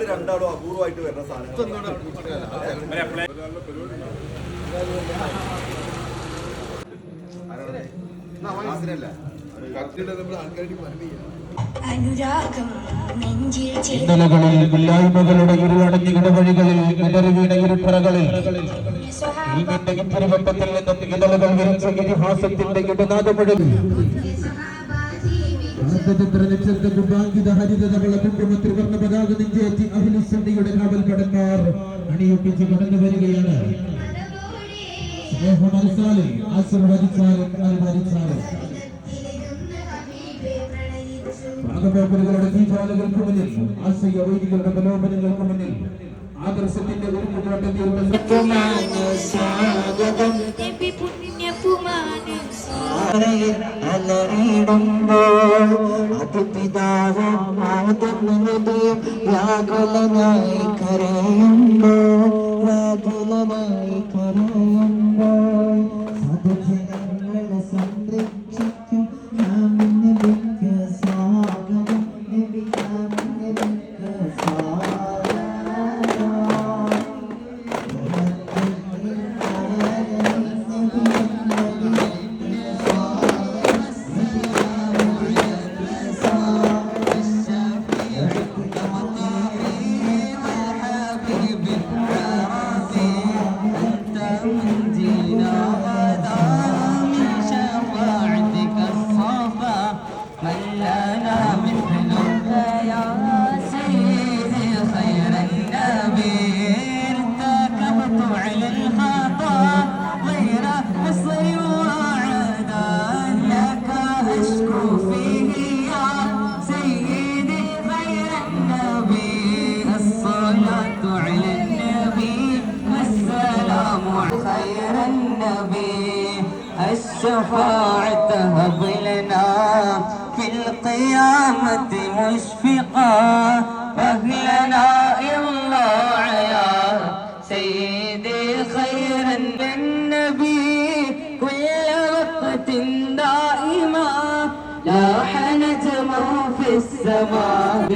രണ്ടാളും അപൂർവമായിട്ട് വരുന്ന സാധനം ഇന്നലകളിൽ വില്ലായ്മകളുടെ ഇരുളടഞ്ഞ ഇടവഴികളിൽ ഇടറി വീണ ഇരുപ്പറകളിൽ ഇരുവട്ടത്തിൽ നിന്നും ഇടലുകൾ വിരിച്ച ഇതിഹാസത്തിന്റെ ഇടനാദമുഴങ്ങി ത്രിവർണ്ണ പതാക നെഞ്ചേറ്റി അഖിലുസുന്നയുടെ കാവൽപ്പടന്മാർ അണിയൊപ്പിച്ച് കടന്നു വരികയാണ്. സ്നേഹമനസാലെ ആശീർവദിച്ചാലും അനുവദിച്ചാലും പാകപോക്കലുകളുടെ തീജ്വാലകൾക്ക് മുന്നിൽ ആശയ വൈദികളുടെ പ്രലോഭനങ്ങൾക്ക് മുന്നിൽ ആദർശത്തിന്റെ ഒരു വ്യാകുലനായി കരയുമ്പോൾ സദജനങ്ങളെ സംരക്ഷിക്കും الشفاعة هب لنا في القيامة مشفقا أهلنا الله يا سيدي خيرا للنبي كل وقت دائما لاح نجمه في السماء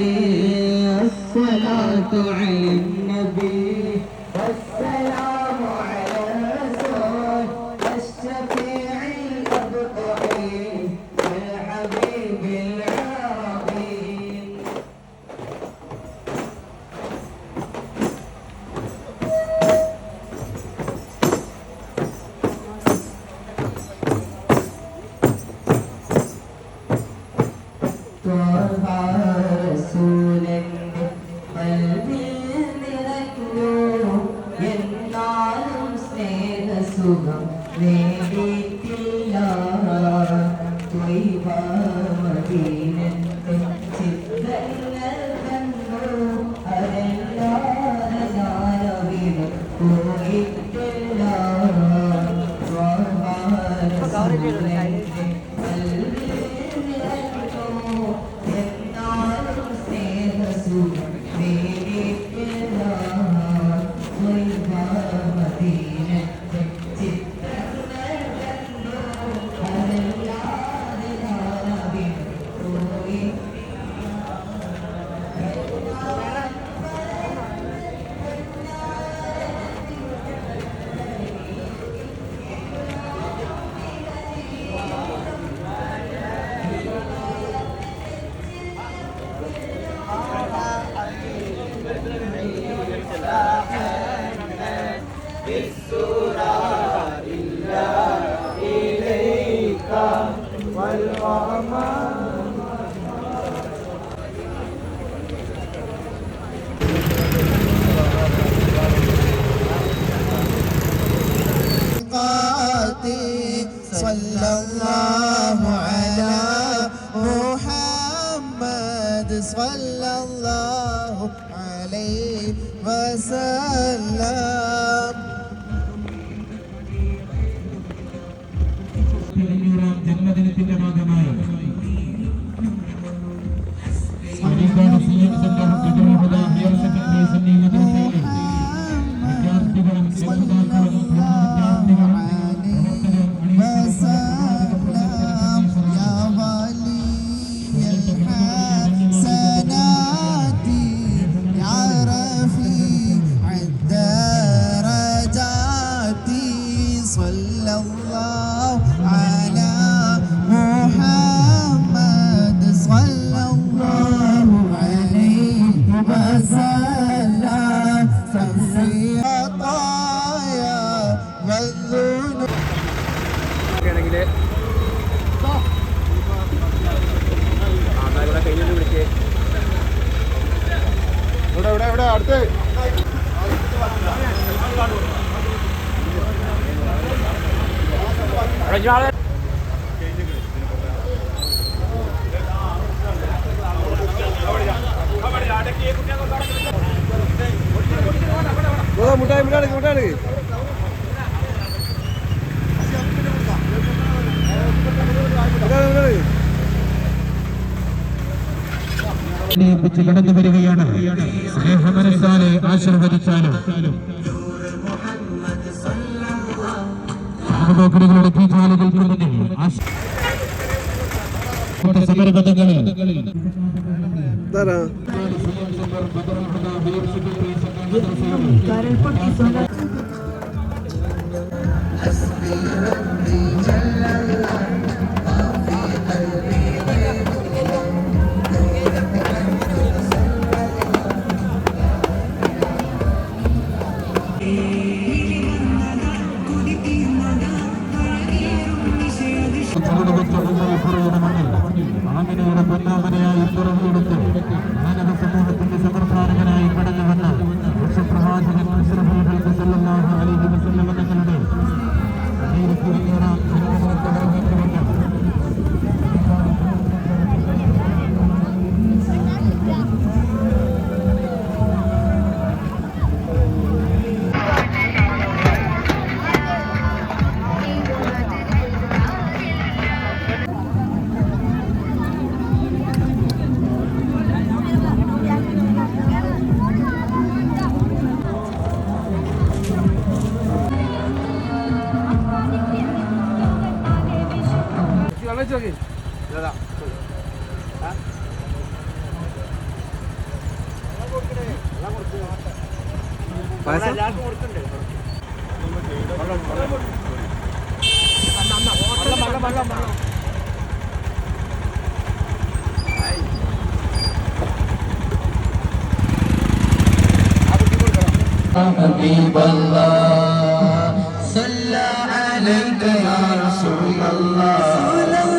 الصلاة على النبي والسلام على الرسول الشفيع الأبقي الحبيب العربي طه رسول قلبي എന്നാലും സ്നേഹസുഖം നേടിയിട്ടില്ല മദീനത്തെ ചിത്രങ്ങൾ കണ്ടു അതല്ലാതെ ഞാനവിടെ പോയിട്ടില്ല എന്നാലും സ്നേഹസുഖം നേടിയിട്ടില്ല صلى الله على محمد صلى الله عليه وسلم. ജന്മദിനത്തിന്റെ ഭാഗമായി ഹയർ സെക്കൻഡറി ഏൽപ്പിച്ച് കടന്നു വരികയാണ്. സ്നേഹമനസ്സാലെ ആശീർവദിച്ചാലും സമരങ്ങളുടെ തീജാലുകൾക്ക് മുന്നിൽ സമരപഥങ്ങളിൽ ആമിനയുടെ പൊന്നാമനയായി തുറന്നെടുത്ത് മാനവ സമൂഹത്തിന്റെ സമർദ്ധാനകനായി കടന്നു വന്ന വിശ്വപ്രവാചകൻ അഷ്റഫുൽ സല്ലല്ലാഹു അലൈഹി വസല്ലം തങ്ങളുടെ حبيب الله صلى عليك يا رسول الله